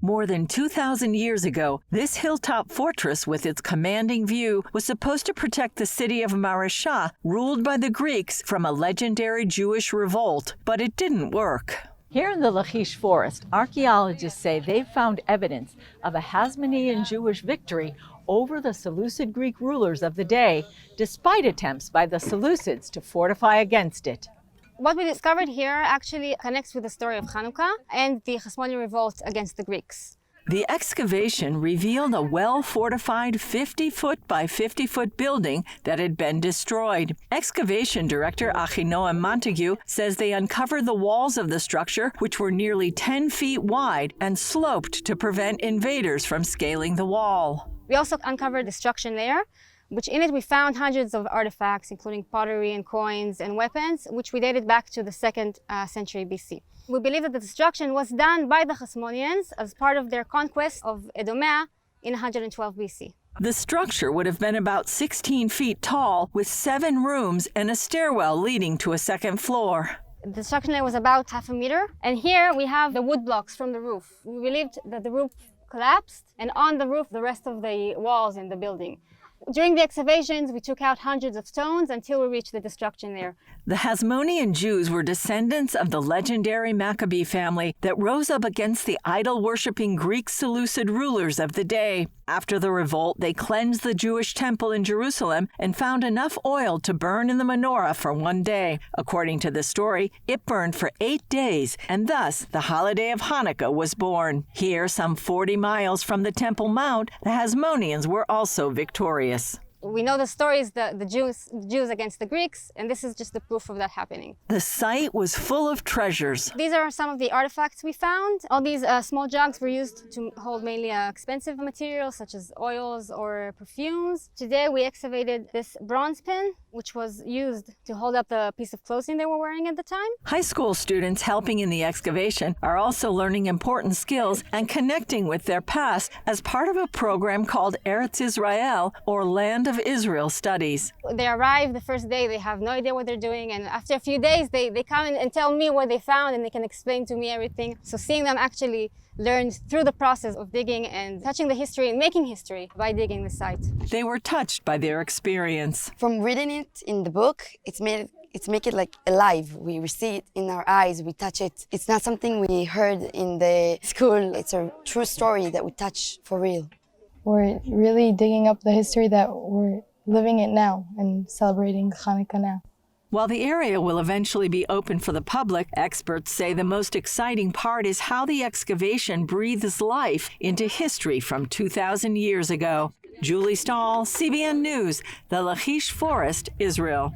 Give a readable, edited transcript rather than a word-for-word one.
More than 2,000 years ago, this hilltop fortress with its commanding view was supposed to protect the city of Maresha, ruled by the Greeks, from a legendary Jewish revolt, but it didn't work. Here in the Lachish forest, archaeologists say they've found evidence of a Hasmonean Jewish victory over the Seleucid Greek rulers of the day, despite attempts by the Seleucids to fortify against it. What we discovered here actually connects with the story of Hanukkah and the Hasmonean revolt against the Greeks. The excavation revealed a well-fortified 50-foot by 50-foot building that had been destroyed. Excavation director Achinoam Montague says they uncovered the walls of the structure, which were nearly 10 feet wide and sloped to prevent invaders from scaling the wall. We also uncovered the destruction layer, which in it we found hundreds of artifacts, including pottery and coins and weapons, which we dated back to the 2nd century BC. We believe that the destruction was done by the Hasmoneans as part of their conquest of Edomea in 112 BC. The structure would have been about 16 feet tall, with 7 rooms and a stairwell leading to a second floor. The destruction layer was about half a meter, and here we have the wood blocks from the roof. We believed that the roof collapsed, and on the roof, the rest of the walls in the building. During the excavations, we took out hundreds of stones until we reached the destruction layer. The Hasmonean Jews were descendants of the legendary Maccabee family that rose up against the idol-worshipping Greek Seleucid rulers of the day. After the revolt, they cleansed the Jewish temple in Jerusalem and found enough oil to burn in the menorah for one day. According to the story, it burned for 8 days, and thus the holiday of Hanukkah was born. Here, some 40 miles from the Temple Mount, the Hasmoneans were also victorious. We know the stories, the Jews against the Greeks, and this is just the proof of that happening. The site was full of treasures. These are some of the artifacts we found. All these small jugs were used to hold mainly expensive materials such as oils or perfumes. Today we excavated this bronze pin, which was used to hold up the piece of clothing they were wearing at the time. High school students helping in the excavation are also learning important skills and connecting with their past as part of a program called Eretz Israel, or Land of Israel Studies. They arrive the first day, they have no idea what they're doing, and after a few days they come in and tell me what they found, and they can explain to me everything. So seeing them actually learn through the process of digging and touching the history and making history by digging the site. They were touched by their experience. From reading it in the book, it's make it like alive. We see it in our eyes, we touch it. It's not something we heard in the school. It's a true story that we touch for real. We're really digging up the history that we're living it now and celebrating Hanukkah now. While the area will eventually be open for the public, experts say the most exciting part is how the excavation breathes life into history from 2,000 years ago. Julie Stahl, CBN News, the Lachish Forest, Israel.